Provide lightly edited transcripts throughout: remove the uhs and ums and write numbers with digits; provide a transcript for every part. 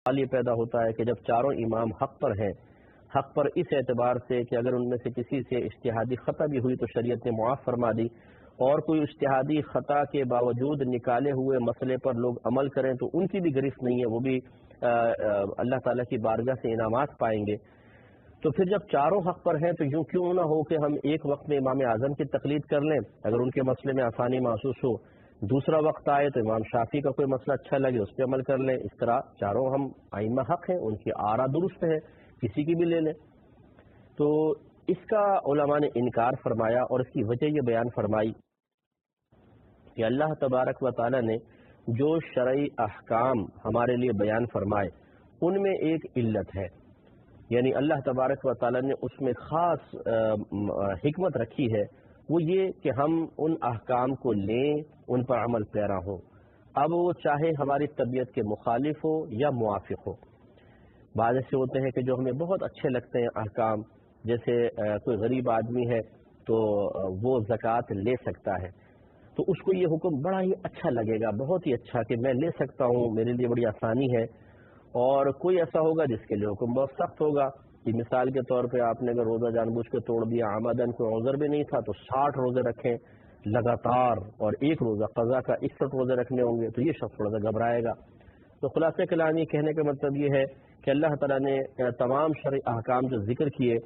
سوال یہ پیدا ہوتا ہے کہ جب چاروں امام حق پر ہیں، حق پر اس اعتبار سے کہ اگر ان میں سے کسی سے اجتہادی خطا بھی ہوئی تو شریعت نے معاف فرما دی، اور کوئی اجتہادی خطا کے باوجود نکالے ہوئے مسئلے پر لوگ عمل کریں تو ان کی بھی گرفت نہیں ہے، وہ بھی اللہ تعالیٰ کی بارگاہ سے انعامات پائیں گے۔ تو پھر جب چاروں حق پر ہیں تو یوں کیوں نہ ہو کہ ہم ایک وقت میں امام اعظم کی تقلید کر لیں اگر ان کے مسئلے میں آسانی محسوس ہو، دوسرا وقت آئے تو امام شافعی کا کوئی مسئلہ اچھا لگے اس پہ عمل کر لیں۔ اس طرح چاروں ہم ائمہ حق ہیں، ان کی آرا درست ہے، کسی کی بھی لے لیں۔ تو اس کا علماء نے انکار فرمایا اور اس کی وجہ یہ بیان فرمائی کہ اللہ تبارک و تعالی نے جو شرعی احکام ہمارے لیے بیان فرمائے ان میں ایک علت ہے، یعنی اللہ تبارک و تعالی نے اس میں خاص حکمت رکھی ہے، وہ یہ کہ ہم ان احکام کو لیں، ان پر عمل پیرا ہوں، اب وہ چاہے ہماری طبیعت کے مخالف ہو یا موافق ہو۔ بعض ایسے ہوتے ہیں کہ جو ہمیں بہت اچھے لگتے ہیں احکام، جیسے کوئی غریب آدمی ہے تو وہ زکوٰۃ لے سکتا ہے، تو اس کو یہ حکم بڑا ہی اچھا لگے گا، بہت ہی اچھا کہ میں لے سکتا ہوں، میرے لیے بڑی آسانی ہے۔ اور کوئی ایسا ہوگا جس کے لیے حکم بہت سخت ہوگا کہ مثال کے طور پہ آپ نے اگر روزہ جان بوجھ کے توڑ دیا، آمدن کوئی عذر بھی نہیں تھا تو 60 روزے رکھیں لگاتار، اور ایک روزہ قضا کا 61 روزے رکھنے ہوں گے، تو یہ شخص تھوڑا سا گھبرائے گا۔ تو خلاصہ کلام یہ کہنے کا مطلب یہ ہے کہ اللہ تعالیٰ نے تمام شرعی احکام جو ذکر کیے،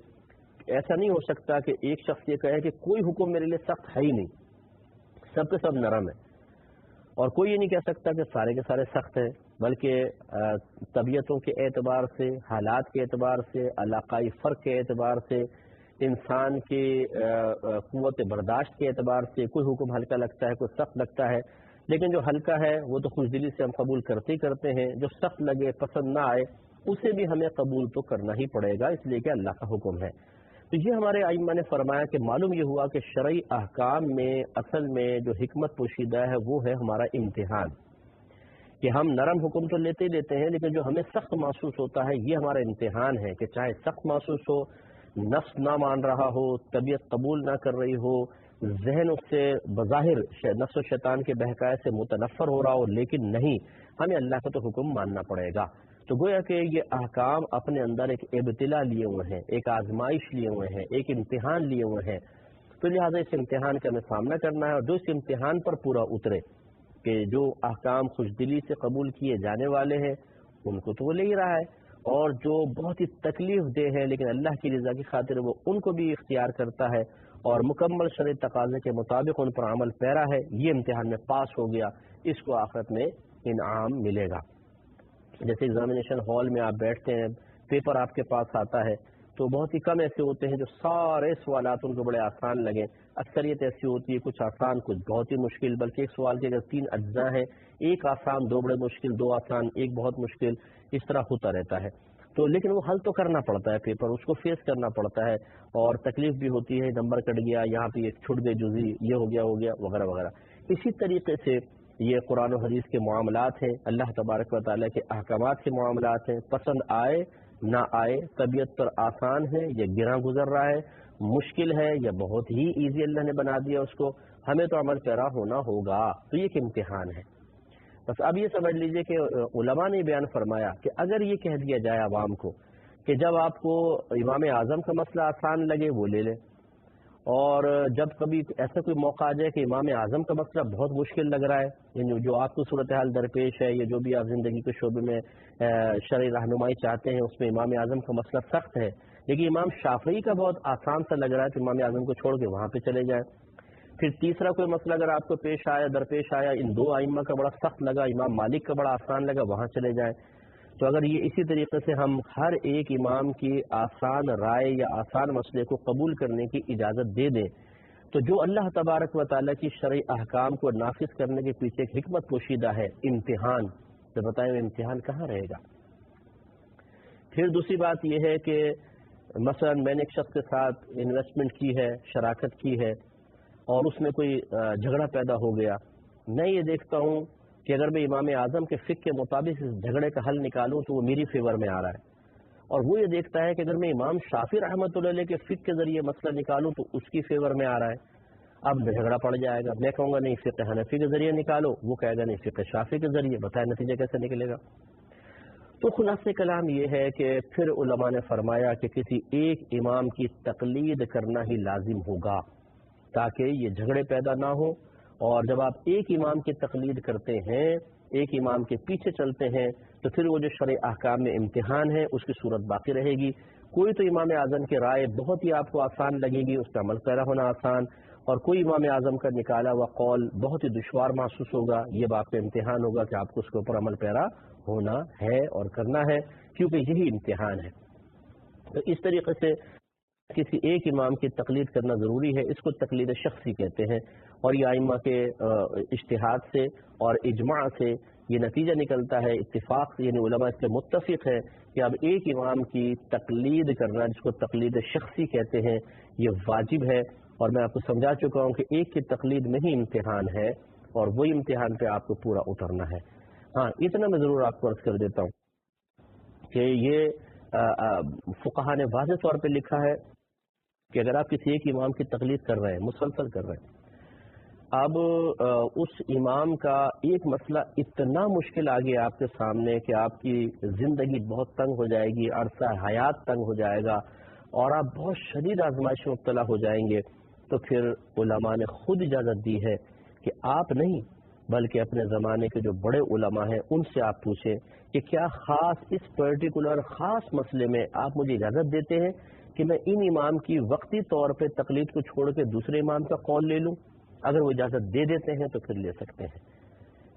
ایسا نہیں ہو سکتا کہ ایک شخص یہ کہے کہ کوئی حکم میرے لیے سخت ہے ہی نہیں، سب کے سب نرم ہے، اور کوئی یہ نہیں کہہ سکتا کہ سارے کے سارے سخت ہیں، بلکہ طبیعتوں کے اعتبار سے، حالات کے اعتبار سے، علاقائی فرق کے اعتبار سے، انسان کی قوت برداشت کے اعتبار سے کوئی حکم ہلکا لگتا ہے، کوئی سخت لگتا ہے، لیکن جو ہلکا ہے وہ تو خوش دلی سے ہم قبول کرتے ہی کرتے ہیں، جو سخت لگے، پسند نہ آئے، اسے بھی ہمیں قبول تو کرنا ہی پڑے گا، اس لیے کہ اللہ کا حکم ہے۔ تو یہ ہمارے ائمہ نے فرمایا کہ معلوم یہ ہوا کہ شرعی احکام میں اصل میں جو حکمت پوشیدہ ہے وہ ہے ہمارا امتحان، کہ ہم نرم حکم تو لیتے ہی لیتے ہیں لیکن جو ہمیں سخت محسوس ہوتا ہے یہ ہمارا امتحان ہے، کہ چاہے سخت محسوس ہو، نفس نہ مان رہا ہو، طبیعت قبول نہ کر رہی ہو، ذہن اس سے بظاہر نفس و شیطان کے بہکائے سے متنفر ہو رہا ہو، لیکن نہیں، ہمیں اللہ کا تو حکم ماننا پڑے گا۔ تو گویا کہ یہ احکام اپنے اندر ایک ابتلا لیے ہوئے ہیں، ایک آزمائش لیے ہوئے ہیں، ایک امتحان لیے ہوئے ہیں، تو لہٰذا اس امتحان کا ہمیں سامنا کرنا ہے، اور جو اس امتحان پر پورا اترے کہ جو احکام خوش دلی سے قبول کیے جانے والے ہیں ان کو تو وہ لے ہی رہا ہے، اور جو بہت ہی تکلیف دہ ہے لیکن اللہ کی رضا کی خاطر وہ ان کو بھی اختیار کرتا ہے اور مکمل شرعی تقاضے کے مطابق ان پر عمل پیرا ہے، یہ امتحان میں پاس ہو گیا، اس کو آخرت میں انعام ملے گا۔ جیسے ایگزامینیشن ہال میں آپ بیٹھتے ہیں، پیپر آپ کے پاس آتا ہے تو بہت ہی کم ایسے ہوتے ہیں جو سارے سوالات ان کو بڑے آسان لگیں، اکثریت ایسی ہوتی ہے کچھ آسان کچھ بہت ہی مشکل، بلکہ ایک سوال کے اگر 3 اجزاء ہیں، ایک آسان، 2 بڑے مشکل، 2 آسان، ایک بہت مشکل، اس طرح ہوتا رہتا ہے۔ تو لیکن وہ حل تو کرنا پڑتا ہے، پیپر اس کو فیس کرنا پڑتا ہے، اور تکلیف بھی ہوتی ہے، نمبر کٹ گیا، یہاں پہ ایک چھٹ گئی جزئی، یہ ہو گیا وغیرہ وغیرہ۔ اسی طریقے سے یہ قرآن و حدیث کے معاملات ہیں، اللہ تبارک و تعالیٰ کے احکامات کے معاملات ہیں، پسند آئے نہ آئے، طبیعت پر آسان ہے یا گراں گزر رہا ہے، مشکل ہے یا بہت ہی ایزی اللہ نے بنا دیا اس کو، ہمیں تو عمل پیرا ہونا ہوگا، تو یہ ایک امتحان ہے۔ بس اب یہ سمجھ لیجئے کہ علماء نے بیان فرمایا کہ اگر یہ کہہ دیا جائے عوام کو کہ جب آپ کو امام اعظم کا مسئلہ آسان لگے وہ لے لیں، اور جب کبھی ایسا کوئی موقع آ جائے کہ امام اعظم کا مسئلہ بہت مشکل لگ رہا ہے، یعنی جو آپ کو صورتحال درپیش ہے یا جو بھی آپ زندگی کے شعبے میں شرعی رہنمائی چاہتے ہیں اس میں امام اعظم کا مسئلہ سخت ہے، لیکن امام شافعی کا بہت آسان سا لگ رہا ہے تو امام اعظم کو چھوڑ کے وہاں پہ چلے جائیں۔ پھر تیسرا کوئی مسئلہ اگر آپ کو درپیش آیا، ان 2 ائمہ کا بڑا سخت لگا، امام مالک کا بڑا آسان لگا، وہاں چلے جائیں۔ تو اگر یہ اسی طریقے سے ہم ہر ایک امام کی آسان رائے یا آسان مسئلے کو قبول کرنے کی اجازت دے دیں تو جو اللہ تبارک و تعالیٰ کی شرعی احکام کو نافذ کرنے کے پیچھے ایک حکمت پوشیدہ ہے، امتحان، تو بتائیں امتحان کہاں رہے گا؟ پھر دوسری بات یہ ہے کہ مثلا میں نے ایک شخص کے ساتھ انویسٹمنٹ کی ہے، شراکت کی ہے، اور اس میں کوئی جھگڑا پیدا ہو گیا، میں یہ دیکھتا ہوں کہ اگر میں امام اعظم کے فقہ کے مطابق اس جھگڑے کا حل نکالوں تو وہ میری فیور میں آ رہا ہے، اور وہ یہ دیکھتا ہے کہ اگر میں امام شافعی رحمۃ اللہ علیہ کے فقہ کے ذریعے مسئلہ نکالوں تو اس کی فیور میں آ رہا ہے، اب جھگڑا پڑ جائے گا، میں کہوں گا نہیں فقہ حنفی کے ذریعے نکالو، وہ کہے گا نہیں فقہ شافعی کے ذریعے، بتائیں نتیجہ کیسے نکلے گا؟ تو خلاصہ کلام یہ ہے کہ پھر علماء نے فرمایا کہ کسی ایک امام کی تقلید کرنا ہی لازم ہوگا تاکہ یہ جھگڑے پیدا نہ ہو، اور جب آپ ایک امام کی تقلید کرتے ہیں، ایک امام کے پیچھے چلتے ہیں، تو پھر وہ جو شرع احکام میں امتحان ہے اس کی صورت باقی رہے گی۔ کوئی تو امام اعظم کی رائے بہت ہی آپ کو آسان لگے گی، اس پہ عمل پیرا ہونا آسان، اور کوئی امام اعظم کا نکالا ہوا قول بہت ہی دشوار محسوس ہوگا۔ یہ آپ کا امتحان ہوگا کہ آپ کو اس کے اوپر عمل پیرا ہونا ہے اور کرنا ہے، کیونکہ یہی امتحان ہے۔ تو اس طریقے سے کسی ایک امام کی تقلید کرنا ضروری ہے، اس کو تقلید شخصی کہتے ہیں، اور یہ ائمہ کے اجتہاد سے اور اجماع سے یہ نتیجہ نکلتا ہے، اتفاق سے، یعنی علماء اس سے متفق ہے کہ اب ایک امام کی تقلید کرنا، جس کو تقلید شخصی کہتے ہیں، یہ واجب ہے۔ اور میں آپ کو سمجھا چکا ہوں کہ ایک کی تقلید میں ہی امتحان ہے، اور وہی امتحان پہ آپ کو پورا اترنا ہے۔ ہاں، اتنا میں ضرور آپ کو عرض کر دیتا ہوں کہ یہ فقہا نے واضح طور پہ لکھا ہے کہ اگر آپ کسی ایک امام کی تقلید کر رہے ہیں، مسلسل کر رہے ہیں، اب اس امام کا ایک مسئلہ اتنا مشکل آ گیا آپ کے سامنے کہ آپ کی زندگی بہت تنگ ہو جائے گی، عرصہ حیات تنگ ہو جائے گا، اور آپ بہت شدید آزمائش میں مبتلا ہو جائیں گے، تو پھر علماء نے خود اجازت دی ہے کہ آپ نہیں بلکہ اپنے زمانے کے جو بڑے علماء ہیں ان سے آپ پوچھیں کہ کیا خاص اس پرٹیکولر خاص مسئلے میں آپ مجھے اجازت دیتے ہیں کہ میں ان امام کی وقتی طور پہ تقلید کو چھوڑ کے دوسرے امام کا قول لے لوں؟ اگر وہ اجازت دے دیتے ہیں تو پھر لے سکتے ہیں۔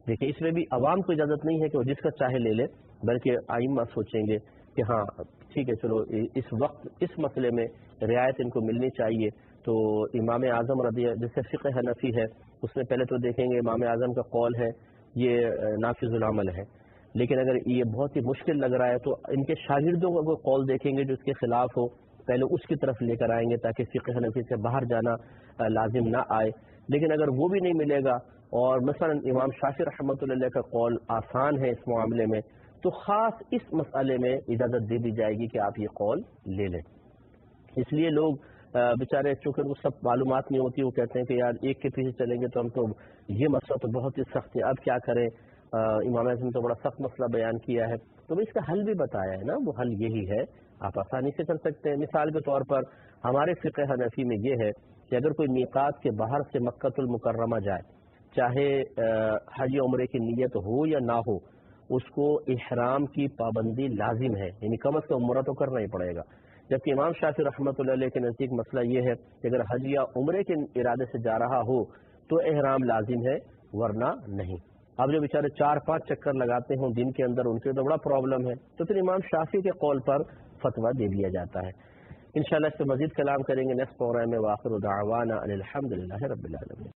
دیکھیں، اس میں بھی عوام کو اجازت نہیں ہے کہ وہ جس کا چاہے لے لے، بلکہ ائمہ سوچیں گے کہ ہاں ٹھیک ہے، چلو اس وقت اس مسئلے میں رعایت ان کو ملنی چاہیے۔ تو امام اعظم جیسے فقہ حنفی ہے، اس میں پہلے تو دیکھیں گے امام اعظم کا قول ہے یہ نافذ العمل ہے، لیکن اگر یہ بہت ہی مشکل لگ رہا ہے تو ان کے شاگردوں کا کوئی قول دیکھیں گے جو اس کے خلاف ہو، پہلے اس کی طرف لے کر آئیں گے تاکہ فقہ حنفی سے باہر جانا لازم نہ آئے۔ لیکن اگر وہ بھی نہیں ملے گا، اور مثلا امام شافعی رحمۃ اللہ علیہ کا قول آسان ہے اس معاملے میں، تو خاص اس مسئلے میں اجازت دے دی جائے گی کہ آپ یہ قول لے لیں۔ اس لیے لوگ بیچارے چونکہ وہ سب معلومات نہیں ہوتی، وہ کہتے ہیں کہ یار ایک کے پیچھے چلیں گے تو ہم تو یہ مسئلہ تو بہت ہی سخت ہے، اب کیا کریں؟ امام اعظم نے تو بڑا سخت مسئلہ بیان کیا ہے، تو اس کا حل بھی بتایا ہے نا، وہ حل یہی ہے، آپ آسانی سے کر سکتے ہیں۔ مثال کے طور پر ہمارے فقہ حنفی میں یہ ہے کہ اگر کوئی میقات کے باہر سے مکہ المکرمہ جائے، چاہے حج عمرے کی نیت ہو یا نہ ہو، اس کو احرام کی پابندی لازم ہے، یعنی کم از کم عمرہ تو کرنا ہی پڑے گا۔ جبکہ امام شافعی رحمۃ اللہ علیہ کے نزدیک مسئلہ یہ ہے کہ اگر حج یا عمرے کے ارادے سے جا رہا ہو تو احرام لازم ہے، ورنہ نہیں۔ اب جو بیچارے 4-5 چکر لگاتے ہیں دن کے اندر، ان کے تو بڑا پرابلم ہے، تو پھر امام شافعی کے قول پر فتویٰ دے دیا جاتا ہے۔ انشاءاللہ اس پہ مزید کلام کریں گے نیکسٹ پروگرام میں۔ وآخر دعوانا ان الحمد للہ رب العالمین۔